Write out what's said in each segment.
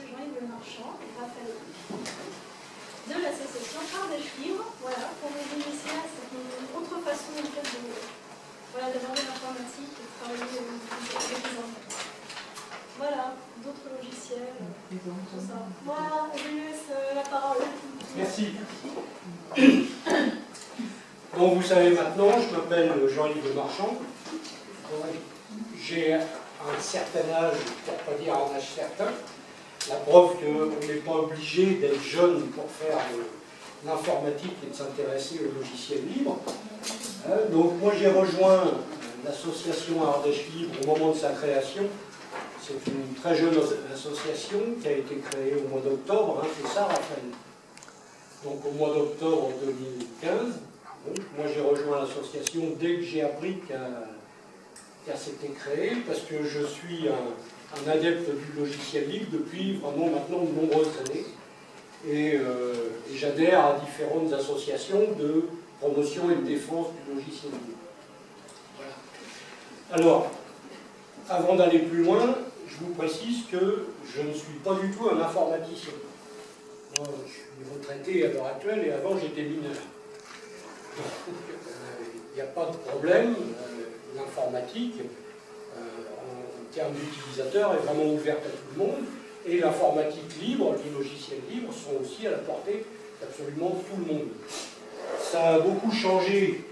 c'est Jean-Yves Marchand et Raphaël de l'association Ardèche Libre, voilà, pour nous initier à une autre façon en fait, d'avoir de l'informatique et de travailler avec les enfants. Voilà, d'autres logiciels, tout ça. Voilà, je lui laisse la parole. Merci. Donc vous savez maintenant, je m'appelle Jean-Yves Marchand. J'ai un certain âge, pour ne pas dire un âge certain. La preuve qu'on n'est pas obligé d'être jeune pour faire l'informatique et de s'intéresser au logiciel libre. Donc moi j'ai rejoint l'association Ardèche Libre au moment de sa création. C'est une très jeune association qui a été créée au mois d'octobre, hein, c'est ça Raphaël? Donc au mois d'octobre 2015. Donc, moi j'ai rejoint l'association dès que j'ai appris qu'elle s'était créée, parce que je suis un adepte du logiciel libre depuis vraiment maintenant de nombreuses années. Et j'adhère à différentes associations de promotion et de défense du logiciel libre. Voilà. Alors, avant d'aller plus loin, je vous précise que je ne suis pas du tout un informaticien. Moi, je suis retraité à l'heure actuelle et avant j'étais mineur. Donc, il n'y a pas de problème. L'informatique, en termes d'utilisateurs, est vraiment ouverte à tout le monde. Et l'informatique libre, les logiciels libres sont aussi à la portée d'absolument tout le monde. Ça a beaucoup changé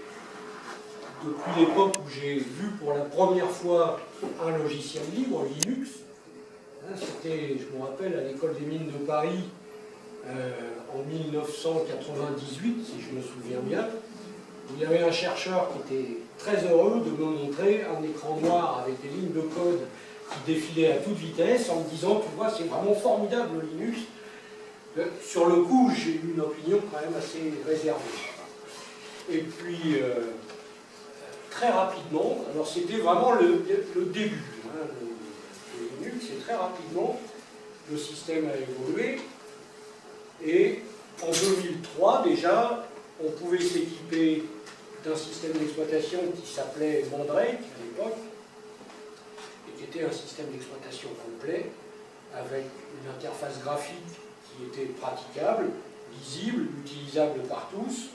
depuis l'époque où j'ai vu pour la première fois un logiciel libre, Linux. C'était, je me rappelle, à l'école des mines de Paris en 1998, si je me souviens bien. Il y avait un chercheur qui était très heureux de me montrer un écran noir avec des lignes de code qui défilaient à toute vitesse en me disant, tu vois, c'est vraiment formidable le Linux. Sur le coup, j'ai eu une opinion quand même assez réservée. Et puis, très rapidement, alors c'était vraiment le début, hein, le Linux, et très rapidement, le système a évolué. Et en 2003, déjà, on pouvait s'équiper d'un système d'exploitation qui s'appelait Mandrake à l'époque, et qui était un système d'exploitation complet, avec une interface graphique qui était praticable, lisible, utilisable par tous,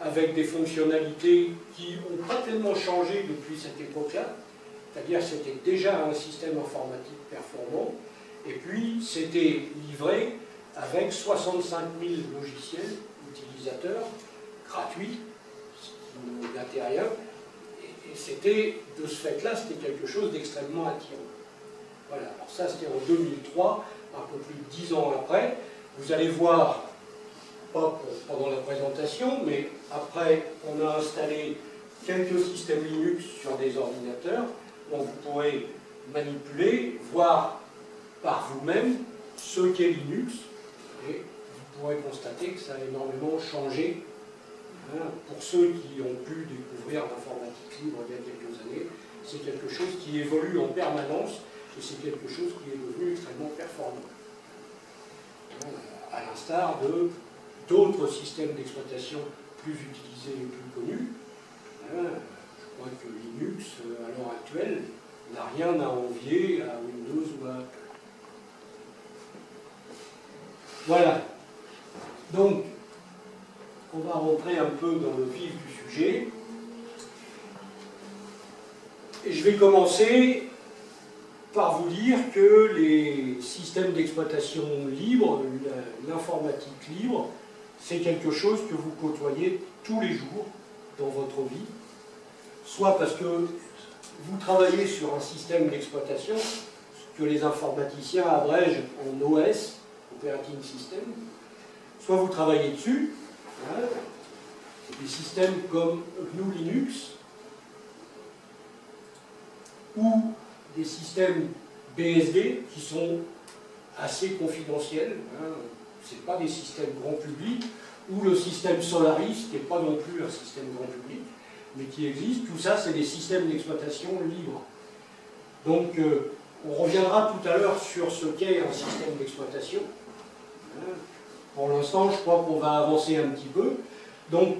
avec des fonctionnalités qui n'ont pas tellement changé depuis cette époque-là, c'est-à-dire que c'était déjà un système informatique performant, et puis c'était livré avec 65 000 logiciels utilisateurs gratuits, ce qui ne gâtait rien, et c'était, de ce fait-là, c'était quelque chose d'extrêmement attirant. Voilà, alors ça c'était en 2003, un peu plus de 10 ans après. Vous allez voir, pas pendant la présentation, mais après, on a installé quelques systèmes Linux sur des ordinateurs, dont vous pourrez manipuler, voir par vous-même ce qu'est Linux, et vous pourrez constater que ça a énormément changé. Hein, pour ceux qui ont pu découvrir l'informatique libre il y a quelques années, c'est quelque chose qui évolue en permanence, et c'est quelque chose qui est devenu extrêmement performant. À l'instar d'autres systèmes d'exploitation plus utilisés et plus connus. Je crois que Linux, à l'heure actuelle, n'a rien à envier à Windows ou à Apple. Voilà. Donc, on va rentrer un peu dans le vif du sujet. Et je vais commencer par vous dire que les systèmes d'exploitation libres, l'informatique libre, c'est quelque chose que vous côtoyez tous les jours dans votre vie, soit parce que vous travaillez sur un système d'exploitation que les informaticiens abrègent en OS, Operating System, soit vous travaillez dessus, hein, des systèmes comme GNU Linux, ou des systèmes BSD qui sont assez confidentiels, hein. Ce n'est pas des systèmes grand public, ou le système Solaris, qui n'est pas non plus un système grand public, mais qui existe. Tout ça, c'est des systèmes d'exploitation libres. Donc, on reviendra tout à l'heure sur ce qu'est un système d'exploitation. Hein. Pour l'instant, je crois qu'on va avancer un petit peu. Donc,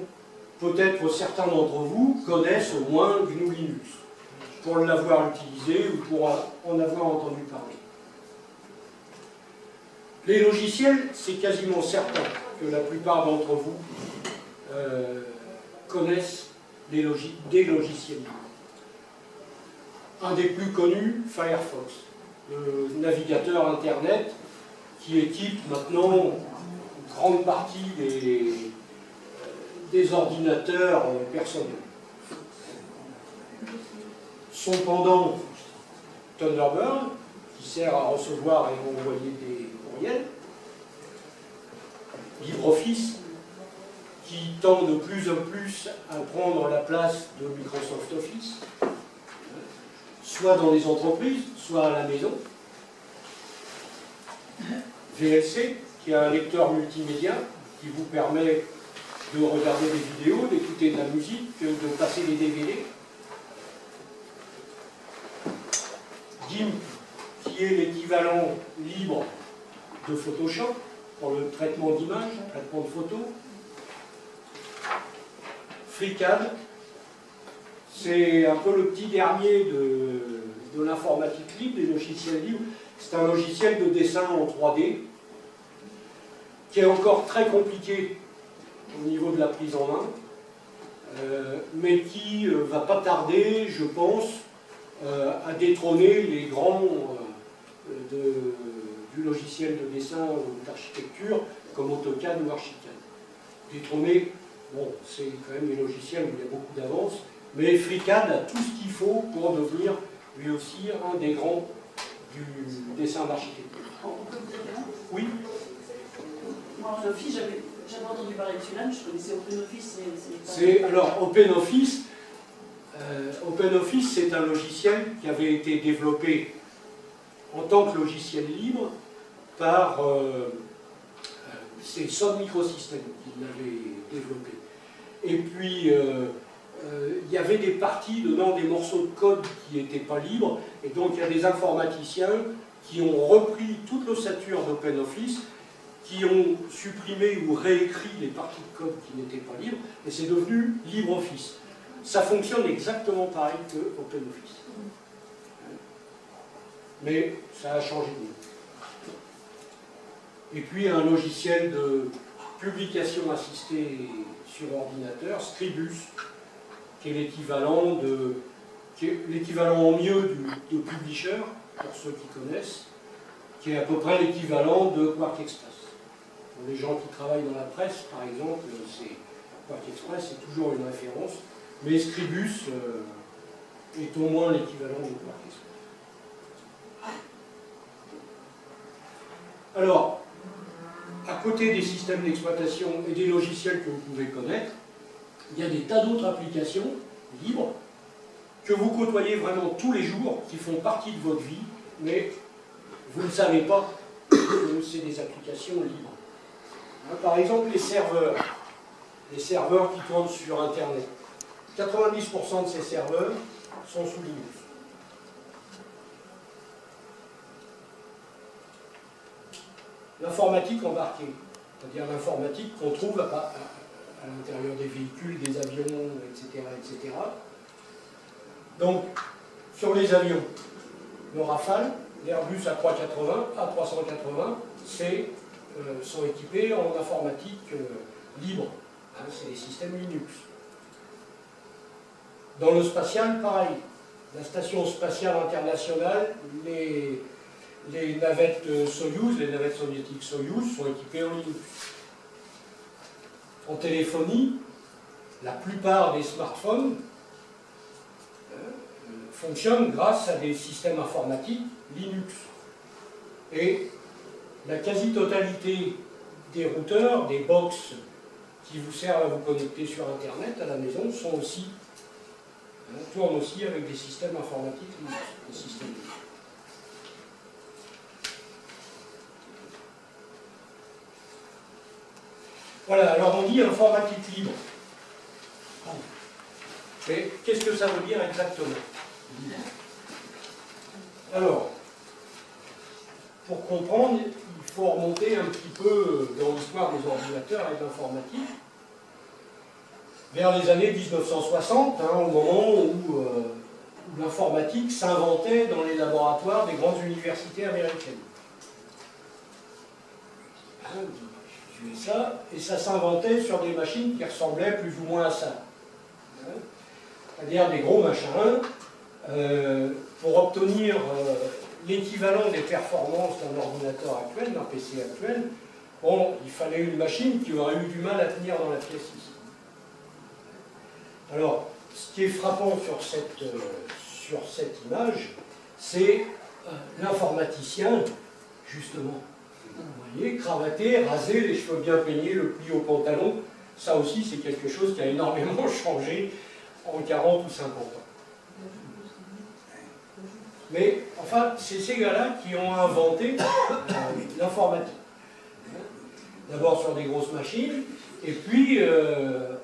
peut-être certains d'entre vous connaissent au moins GNU Linux, pour l'avoir utilisé ou pour en avoir entendu parler. Les logiciels, c'est quasiment certain que la plupart d'entre vous connaissent des logiciels libres. Un des plus connus, Firefox, le navigateur Internet qui équipe maintenant une grande partie des ordinateurs personnels. Son pendant, Thunderbird, qui sert à recevoir et envoyer des courriels. LibreOffice, qui tend de plus en plus à prendre la place de Microsoft Office, soit dans les entreprises, soit à la maison. VLC, qui est un lecteur multimédia, qui vous permet de regarder des vidéos, d'écouter de la musique, de passer des DVD. GIMP, qui est l'équivalent libre de Photoshop pour le traitement d'images, traitement de photos. FreeCAD, c'est un peu le petit dernier de l'informatique libre, des logiciels libres. C'est un logiciel de dessin en 3D qui est encore très compliqué au niveau de la prise en main, mais qui va pas tarder, je pense, à détrôner les grands du logiciel de dessin ou d'architecture comme AutoCAD ou Archicad. Détrôner, bon, c'est quand même des logiciels où il y a beaucoup d'avance, mais FreeCAD a tout ce qu'il faut pour devenir lui aussi un des grands du dessin d'architecture. On peut vous dire un nom ? Oui. Moi, en Office, j'avais entendu parler de celui-là, mais je connaissais OpenOffice. Alors, OpenOffice, c'est un logiciel qui avait été développé en tant que logiciel libre par c'est Sun Microsystems qui l'avait développé. Et puis, il y avait des parties dedans, des morceaux de code qui n'étaient pas libres, et donc il y a des informaticiens qui ont repris toute l'ossature d'OpenOffice, qui ont supprimé ou réécrit les parties de code qui n'étaient pas libres, et c'est devenu LibreOffice. Ça fonctionne exactement pareil que OpenOffice. Mais ça a changé de nom. Et puis un logiciel de publication assistée sur ordinateur, Scribus, qui est l'équivalent en mieux de Publisher, pour ceux qui connaissent, qui est à peu près l'équivalent de QuarkXpress. Pour les gens qui travaillent dans la presse, par exemple, QuarkXpress c'est toujours une référence, mais Scribus est au moins l'équivalent de QuarkXpress. Alors, à côté des systèmes d'exploitation et des logiciels que vous pouvez connaître, il y a des tas d'autres applications libres que vous côtoyez vraiment tous les jours, qui font partie de votre vie, mais vous ne savez pas que c'est des applications libres. Par exemple, les serveurs qui tournent sur Internet. 90% de ces serveurs sont sous Linux. L'informatique embarquée, c'est-à-dire l'informatique qu'on trouve à l'intérieur des véhicules, des avions, etc., etc. Donc, sur les avions, le Rafale, l'Airbus A380, sont équipés en informatique libre. C'est des systèmes Linux. Dans le spatial, pareil. La station spatiale internationale, les navettes Soyouz, les navettes soviétiques Soyouz sont équipées en Linux. En téléphonie, la plupart des smartphones fonctionnent grâce à des systèmes informatiques Linux. Et la quasi-totalité des routeurs, des box qui vous servent à vous connecter sur Internet à la maison tournent aussi avec des systèmes informatiques Linux, des systèmes Linux. Voilà, alors on dit informatique libre. Mais qu'est-ce que ça veut dire exactement? Alors, pour comprendre, il faut remonter un petit peu dans l'histoire des ordinateurs et de l'informatique, vers les années 1960, au moment où l'informatique s'inventait dans les laboratoires des grandes universités américaines. ça, et ça s'inventait sur des machines qui ressemblaient plus ou moins à ça. C'est-à-dire des gros machins, pour obtenir l'équivalent des performances d'un ordinateur actuel, d'un PC actuel, bon, il fallait une machine qui aurait eu du mal à tenir dans la pièce ici. Alors, ce qui est frappant sur cette image, c'est l'informaticien, justement. Vous voyez, cravaté, rasé, les cheveux bien peignés, le pli au pantalon. Ça aussi, c'est quelque chose qui a énormément changé en 40 ou 50 ans. Mais, enfin, c'est ces gars-là qui ont inventé l'informatique. D'abord sur des grosses machines, et puis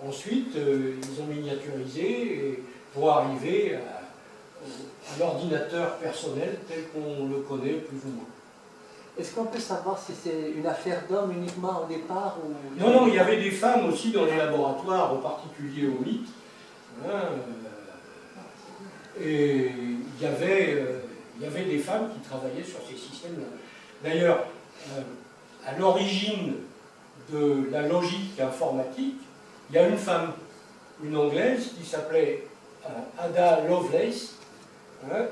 ensuite, ils ont miniaturisé pour arriver à l'ordinateur personnel tel qu'on le connaît plus ou moins. Est-ce qu'on peut savoir si c'est une affaire d'hommes uniquement au départ ou... Non, il y avait des femmes aussi dans les laboratoires, en particulier au MIT. Et il y avait des femmes qui travaillaient sur ces systèmes-là. D'ailleurs, à l'origine de la logique informatique, il y a une femme, une Anglaise, qui s'appelait Ada Lovelace,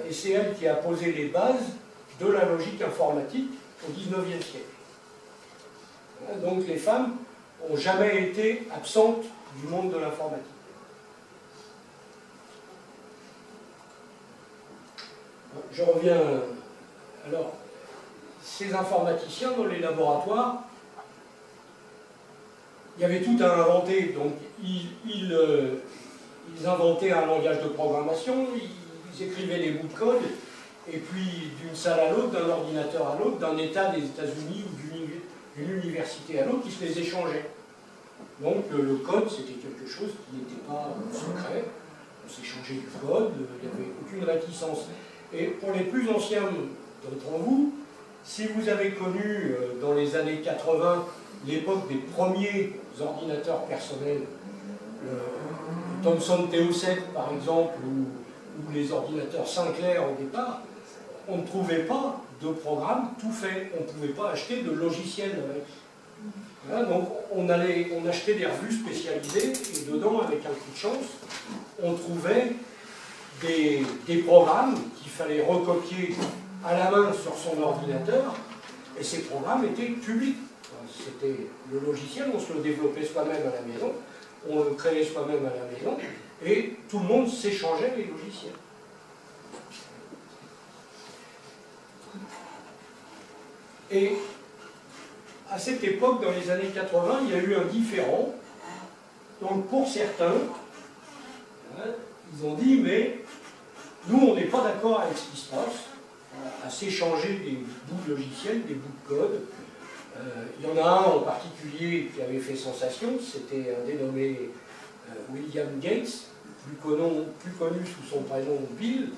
et c'est elle qui a posé les bases de la logique informatique au XIXe siècle. Donc les femmes n'ont jamais été absentes du monde de l'informatique. Je reviens. Alors, ces informaticiens dans les laboratoires, il y avait tout à inventer. Donc, ils inventaient un langage de programmation, ils écrivaient des bouts de code, et puis d'une salle à l'autre, d'un ordinateur à l'autre, d'un État des États-Unis ou d'une université à l'autre, qui se les échangeaient. Donc, le code, c'était quelque chose qui n'était pas secret. On s'échangeait du code, il n'y avait aucune réticence. Et pour les plus anciens d'entre vous, si vous avez connu dans les années 80 l'époque des premiers ordinateurs personnels, le Thomson TO7 par exemple, ou les ordinateurs Sinclair au départ, on ne trouvait pas de programme tout fait, on ne pouvait pas acheter de logiciel avec. Voilà, donc on achetait des revues spécialisées et dedans, avec un coup de chance, on trouvait des programmes qu'il fallait recopier à la main sur son ordinateur, et ces programmes étaient publics. C'était le logiciel, on se le développait soi-même à la maison, on le créait soi-même à la maison, et tout le monde s'échangeait les logiciels. Et à cette époque, dans les années 80, il y a eu un différend. Donc pour certains, ils ont dit, mais nous, on n'est pas d'accord avec ce qui se passe, à s'échanger des bouts de logiciels, des bouts de code. Il y en a un en particulier qui avait fait sensation, c'était un dénommé William Gates, plus connu sous son prénom Bill,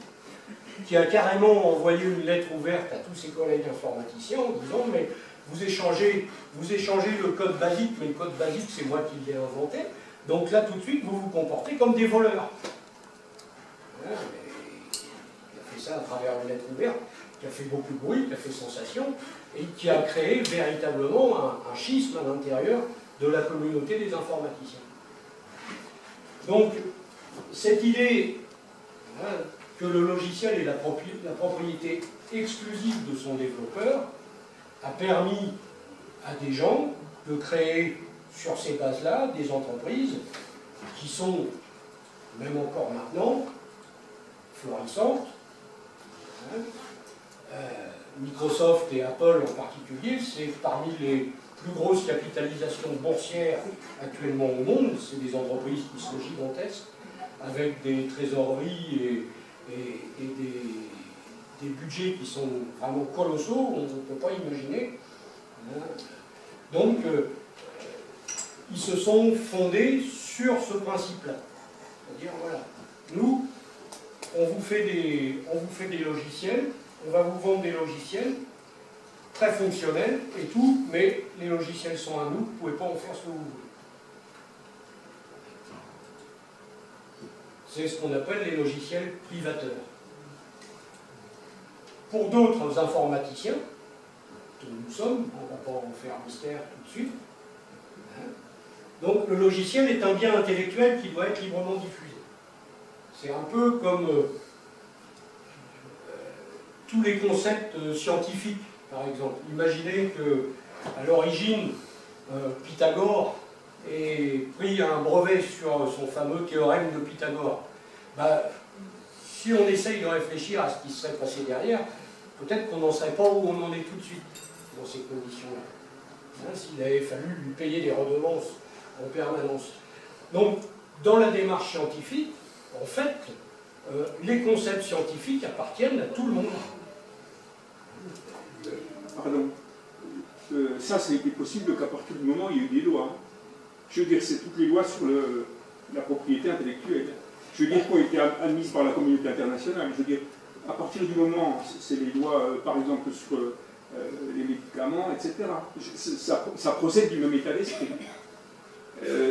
qui a carrément envoyé une lettre ouverte à tous ses collègues informaticiens en disant, mais vous échangez le code basique, mais le code basique, c'est moi qui l'ai inventé, donc là, tout de suite, vous vous comportez comme des voleurs. Il a fait ça à travers une lettre ouverte, qui a fait beaucoup de bruit, qui a fait sensation, et qui a créé véritablement un schisme à l'intérieur de la communauté des informaticiens. Donc, cette idée que le logiciel est la propriété exclusive de son développeur a permis à des gens de créer sur ces bases-là des entreprises qui sont, même encore maintenant, florissantes. Microsoft et Apple en particulier, c'est parmi les plus grosses capitalisations boursières actuellement au monde. C'est des entreprises qui sont gigantesques, avec des trésoreries et des budgets qui sont vraiment colossaux, on ne peut pas imaginer. Donc, ils se sont fondés sur ce principe-là. C'est-à-dire, voilà, nous, on vous fait des logiciels, on va vous vendre des logiciels très fonctionnels et tout, mais les logiciels sont à nous, vous ne pouvez pas en faire ce que vous voulez. C'est ce qu'on appelle les logiciels privateurs. Pour d'autres informaticiens, dont nous sommes, on ne va pas en faire mystère tout de suite. Donc le logiciel est un bien intellectuel qui doit être librement diffusé. C'est un peu comme tous les concepts scientifiques, par exemple. Imaginez qu'à l'origine, Pythagore ait pris un brevet sur son fameux théorème de Pythagore. Ben, si on essaye de réfléchir à ce qui serait passé derrière, peut-être qu'on n'en sait pas où on en est tout de suite dans ces conditions-là. S'il avait fallu lui payer des redevances en permanence. Donc, dans la démarche scientifique, en fait, les concepts scientifiques appartiennent à tout le monde. Pardon. Ça a été possible qu'à partir du moment où il y a eu des lois. Je veux dire, c'est toutes les lois sur la propriété intellectuelle. Je veux dire, qui ont été admises par la communauté internationale. Je veux dire, à partir du moment, c'est les lois, par exemple, sur les médicaments, etc. Ça procède du même état d'esprit.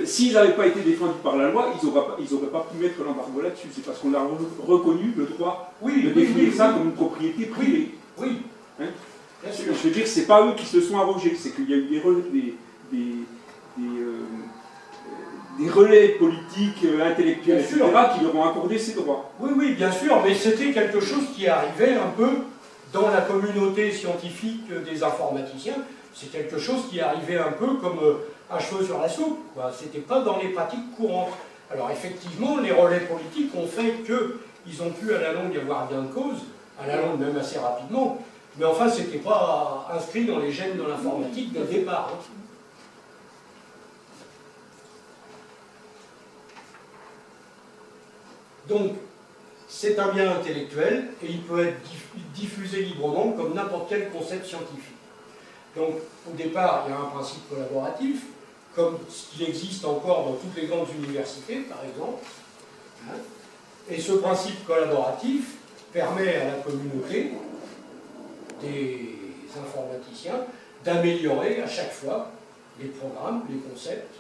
S'ils n'avaient pas été défendus par la loi, ils n'auraient pas pu mettre l'embargo là-dessus. C'est parce qu'on a reconnu le droit de définir ça comme une propriété privée. Oui, hein, bien sûr. Je veux dire, c'est pas eux qui se sont arrogés, c'est qu'il y a eu des relais politiques, intellectuels, etc., qui leur ont accordé ces droits. Oui, oui, bien sûr, mais c'était quelque chose qui arrivait un peu dans la communauté scientifique des informaticiens. C'est quelque chose qui arrivait un peu comme un cheveu sur la soupe. Ce n'était pas dans les pratiques courantes. Alors effectivement, les relais politiques ont fait qu'ils ont pu à la longue avoir gain de cause, à la longue même assez rapidement, mais enfin, ce n'était pas inscrit dans les gènes de l'informatique dès le départ. Donc, c'est un bien intellectuel et il peut être diffusé librement comme n'importe quel concept scientifique. Donc, au départ, il y a un principe collaboratif, comme ce qui existe encore dans toutes les grandes universités, par exemple. Et ce principe collaboratif permet à la communauté des informaticiens d'améliorer à chaque fois les programmes, les concepts.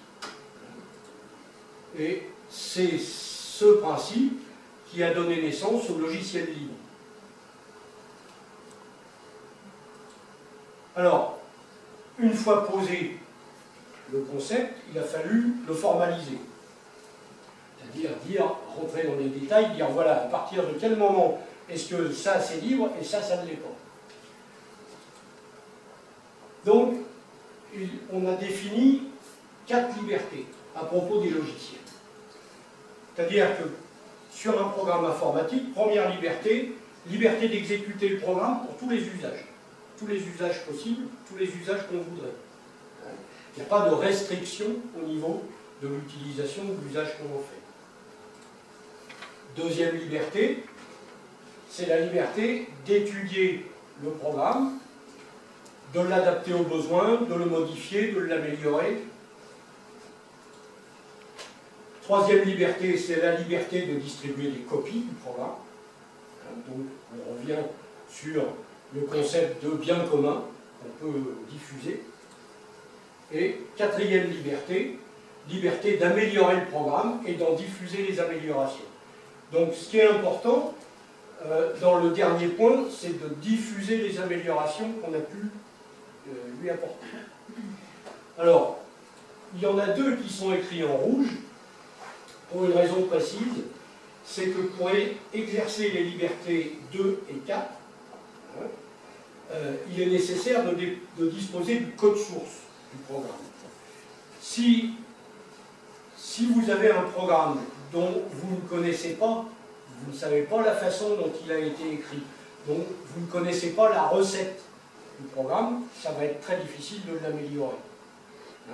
Et c'est ce principe qui a donné naissance au logiciel libre. Alors, une fois posé le concept, il a fallu le formaliser. C'est-à-dire rentrer dans les détails, dire voilà, à partir de quel moment est-ce que ça c'est libre et ça ne l'est pas. Donc, on a défini 4 libertés à propos des logiciels. C'est-à-dire que sur un programme informatique, première liberté, liberté d'exécuter le programme pour tous les usages possibles, tous les usages qu'on voudrait. Il n'y a pas de restriction au niveau de l'utilisation ou de l'usage qu'on en fait. Deuxième liberté, c'est la liberté d'étudier le programme, de l'adapter aux besoins, de le modifier, de l'améliorer. Troisième liberté, c'est la liberté de distribuer des copies du programme. Donc, on revient sur le concept de bien commun qu'on peut diffuser. Et quatrième liberté, liberté d'améliorer le programme et d'en diffuser les améliorations. Donc, ce qui est important dans le dernier point, c'est de diffuser les améliorations qu'on a pu lui apporter. Alors, il y en a 2 qui sont écrits en rouge, pour une raison précise, c'est que pour exercer les libertés 2 et 4, il est nécessaire de disposer du code source du programme. Si vous avez un programme dont vous ne connaissez pas, vous ne savez pas la façon dont il a été écrit, donc vous ne connaissez pas la recette du programme, ça va être très difficile de l'améliorer.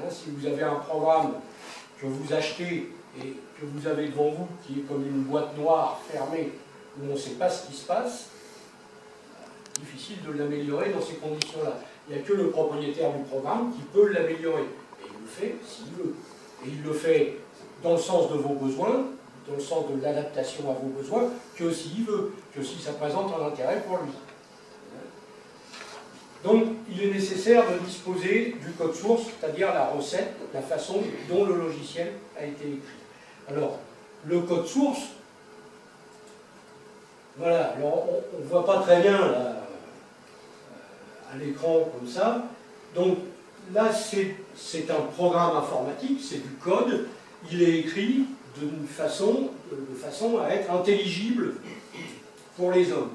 Si vous avez un programme que vous achetez et que vous avez devant vous, qui est comme une boîte noire fermée, où on ne sait pas ce qui se passe, difficile de l'améliorer dans ces conditions-là. Il n'y a que le propriétaire du programme qui peut l'améliorer. Et il le fait s'il veut. Et il le fait dans le sens de vos besoins, dans le sens de l'adaptation à vos besoins, que s'il veut, que si ça présente un intérêt pour lui. Donc, il est nécessaire de disposer du code source, c'est-à-dire la recette, la façon dont le logiciel a été écrit. Alors, le code source, voilà, alors on ne voit pas très bien là, à à l'écran comme ça. Donc là, c'est un programme informatique, c'est du code. Il est écrit de façon à être intelligible pour les hommes.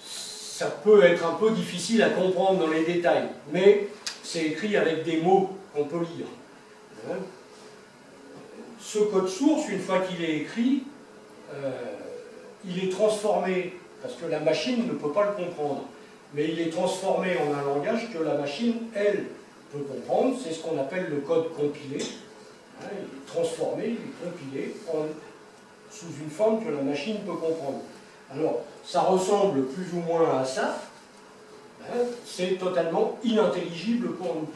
Ça peut être un peu difficile à comprendre dans les détails, mais c'est écrit avec des mots qu'on peut lire. Ce code source, une fois qu'il est écrit, il est transformé, parce que la machine ne peut pas le comprendre, mais il est transformé en un langage que la machine, elle, peut comprendre. C'est ce qu'on appelle le code compilé. Il est transformé, il est compilé sous une forme que la machine peut comprendre. Alors, ça ressemble plus ou moins à ça. C'est totalement inintelligible pour nous.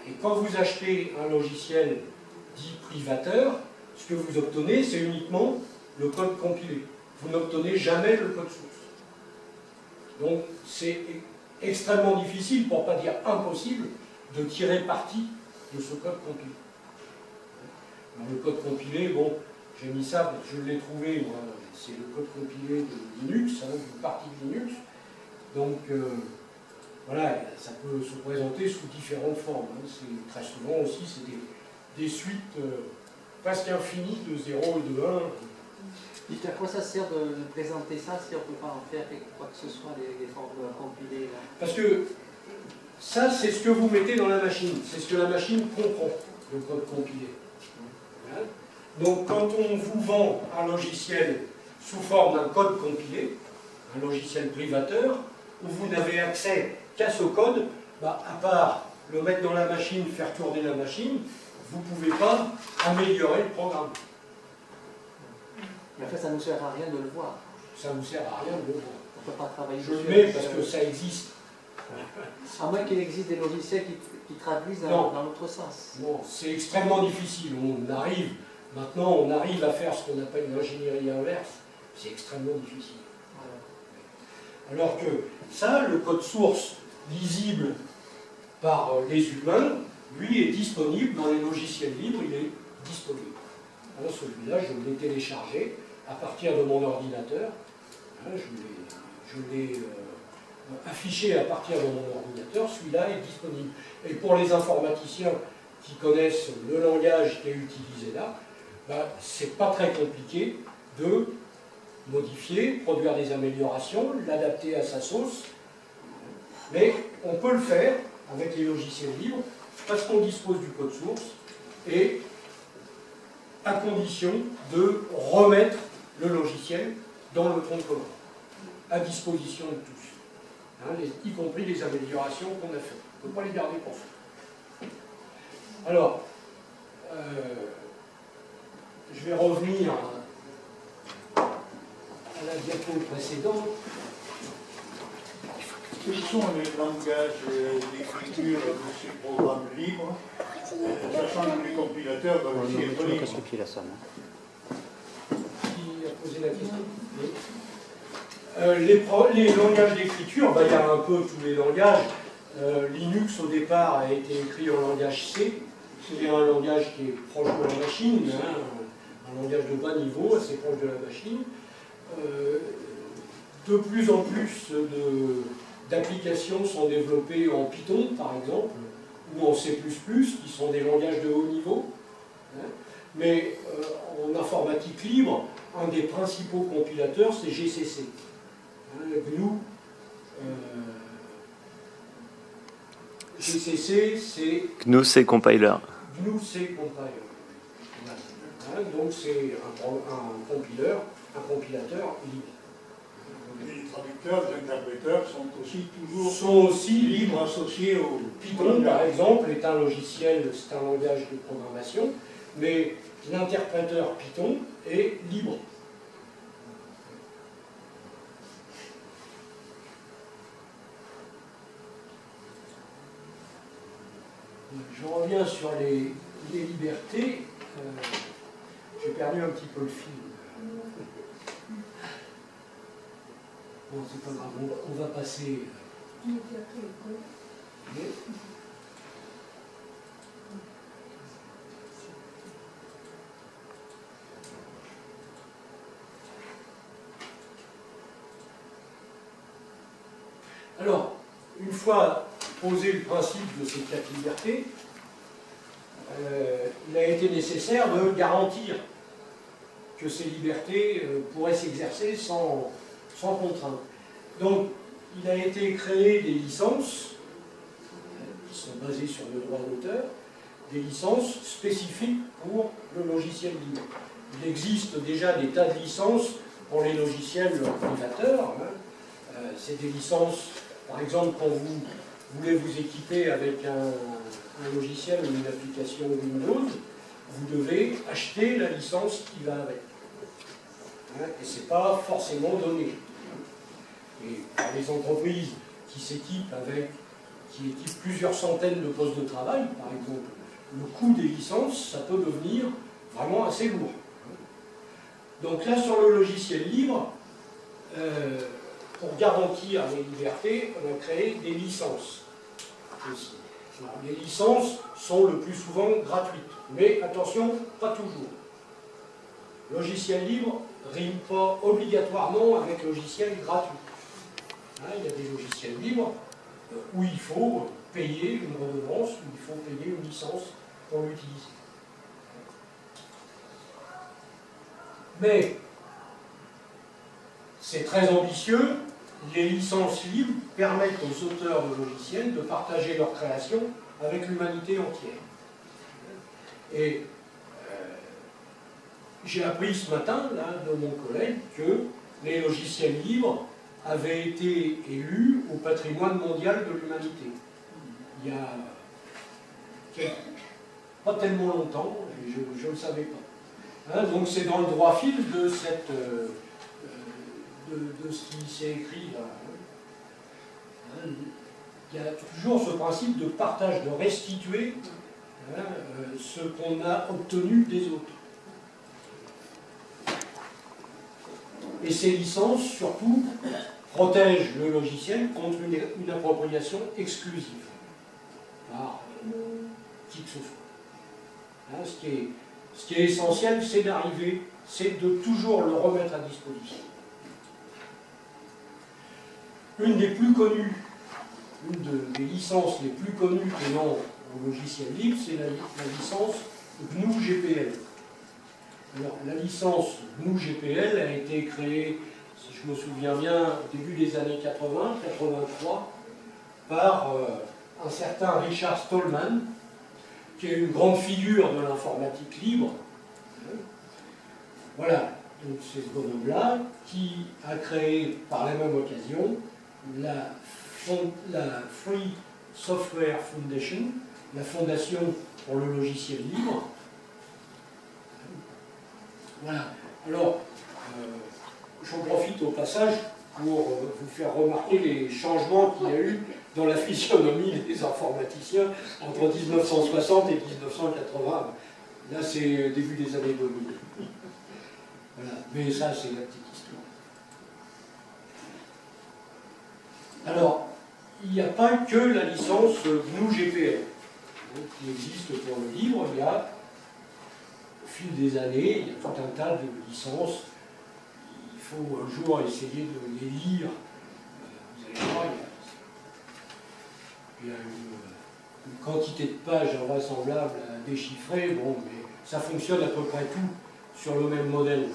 Et quand vous achetez un logiciel dit privateur, ce que vous obtenez, c'est uniquement le code compilé. Vous n'obtenez jamais le code source. Donc, c'est extrêmement difficile, pour ne pas dire impossible, de tirer parti de ce code compilé. Alors, le code compilé, bon, j'ai mis ça parce que je l'ai trouvé, moi, c'est le code compilé de Linux, une partie de Linux. Donc, voilà, ça peut se présenter sous différentes formes. Très souvent aussi, c'est des suites presque infinies de 0 et de 1. Dites, à quoi ça sert de présenter ça si on ne peut pas en faire quoi que ce soit, les formes compilées là? Parce que ça, c'est ce que vous mettez dans la machine. C'est ce que la machine comprend, le code compilé. Donc, quand on vous vend un logiciel sous forme d'un code compilé, un logiciel privateur, où vous n'avez accès qu'à ce code, à part le mettre dans la machine, faire tourner la machine, vous ne pouvez pas améliorer le programme. Mais en fait, ça ne nous sert à rien de le voir. Ça ne nous sert à rien de le voir. On ne peut pas travailler Je dessus. le mets parce que ça existe. À moins qu'il existe des logiciels qui traduisent dans l'autre sens. Non, c'est extrêmement difficile. Maintenant, on arrive à faire ce qu'on appelle l'ingénierie inverse. C'est extrêmement difficile. Voilà. Alors que ça, le code source lisible par les humains, lui est disponible dans les logiciels libres, il est disponible. Alors celui-là, je l'ai téléchargé à partir de mon ordinateur. Je l'ai affiché à partir de mon ordinateur, celui-là est disponible. Et pour les informaticiens qui connaissent le langage qui est utilisé là, c'est pas très compliqué de modifier, produire des améliorations, l'adapter à sa sauce. Mais on peut le faire avec les logiciels libres parce qu'on dispose du code source et à condition de remettre le logiciel dans le tronc commun, à disposition de tous, y compris les améliorations qu'on a faites. On ne peut pas les garder pour soi. Alors, je vais revenir à la diapo précédente. Quels sont les langages d'écriture de ces programmes libres, sachant que les compilateurs doivent aussi être libres? Qui a posé la question? Les langages d'écriture, il y a un peu tous les langages. Linux au départ a été écrit en langage C, c'est un langage qui est proche de la machine, un langage de bas niveau, assez proche de la machine. De plus en plus d'applications sont développées en Python, par exemple, ou en C++, qui sont des langages de haut niveau. Mais en informatique libre, un des principaux compilateurs, c'est GCC. GNU. GCC, c'est... GNU, c'est compiler. GNU, c'est compiler. Donc c'est un compilateur libre. Les traducteurs, les interpréteurs sont aussi libres. Associés au Python, par exemple, est un logiciel, c'est un langage de programmation, mais l'interpréteur Python est libre. Je reviens sur les libertés. J'ai perdu un petit peu le fil. Bon, c'est pas grave, on va passer. Alors, une fois posé le principe de ces 4 libertés, il a été nécessaire de garantir que ces libertés pourraient s'exercer sans contrainte. Donc, il a été créé des licences qui sont basées sur le droit d'auteur, des licences spécifiques pour le logiciel libre. Il existe déjà des tas de licences pour les logiciels privateurs. C'est des licences, par exemple, quand vous voulez vous équiper avec un logiciel ou une application Windows, vous devez acheter la licence qui va avec. Et ce n'est pas forcément donné. Et pour les entreprises qui s'équipent qui équipent plusieurs centaines de postes de travail, par exemple, le coût des licences, ça peut devenir vraiment assez lourd. Donc là, sur le logiciel libre, pour garantir les libertés, on a créé des licences aussi. Alors, les licences sont le plus souvent gratuites, mais attention, pas toujours. Logiciel libre rime pas obligatoirement avec logiciel gratuit. Il y a des logiciels libres où il faut payer une redevance, où il faut payer une licence pour l'utiliser. Mais c'est très ambitieux, les licences libres permettent aux auteurs de logiciels de partager leur création avec l'humanité entière. Et j'ai appris ce matin là, de mon collègue que les logiciels libres avaient été élus au patrimoine mondial de l'humanité. Il y a pas tellement longtemps, et je ne le savais pas. Donc c'est dans le droit fil de, de ce qui s'est écrit là. Il y a toujours ce principe de partage, de restituer ce qu'on a obtenu des autres. Et ces licences, surtout, protègent le logiciel contre une appropriation exclusive par qui que ce soit. Ce qui est essentiel, c'est d'arriver, c'est de toujours le remettre à disposition. Une des plus connues, des licences les plus connues tenant au logiciel libre, c'est la licence GNU GPL. Alors, la licence GNU GPL a été créée, si je me souviens bien, au début des années 80, 83, par un certain Richard Stallman, qui est une grande figure de l'informatique libre. Voilà, donc c'est ce bonhomme-là qui a créé par la même occasion la Free Software Foundation, la fondation pour le logiciel libre. Voilà. Alors, j'en profite au passage pour vous faire remarquer les changements qu'il y a eu dans la physionomie des informaticiens entre 1960 et 1980. Là, c'est début des années 2000. Voilà. Mais ça, c'est la petite histoire. Alors, il n'y a pas que la licence GNU GPL qui existe pour le livre. Il y a, au fil des années, il y a tout un tas de licences. Il faut un jour essayer de les lire. Vous allez voir, il y a une quantité de pages invraisemblables à déchiffrer. Bon, mais ça fonctionne à peu près tout sur le même modèle.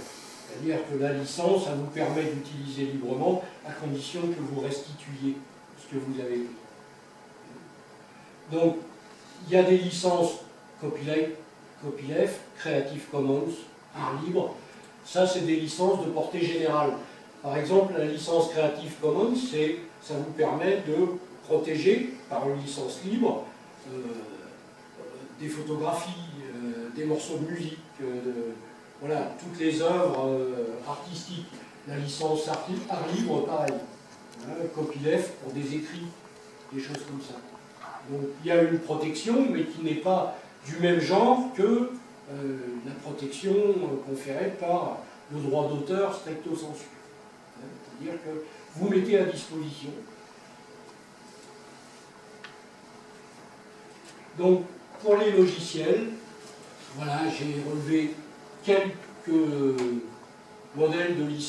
C'est-à-dire que la licence, ça vous permet d'utiliser librement à condition que vous restituiez ce que vous avez vu. Donc, il y a des licences copyleft, Creative Commons, art libre. Ça, c'est des licences de portée générale. Par exemple, la licence Creative Commons, ça vous permet de protéger, par une licence libre, des photographies, des morceaux de musique, voilà, toutes les œuvres artistiques. La licence art libre, pareil. Copyleft pour des écrits, des choses comme ça. Donc il y a une protection, mais qui n'est pas du même genre que la protection conférée par le droit d'auteur stricto sensu. C'est-à-dire que vous mettez à disposition. Donc pour les logiciels, voilà, j'ai relevé quelques modèles de licence.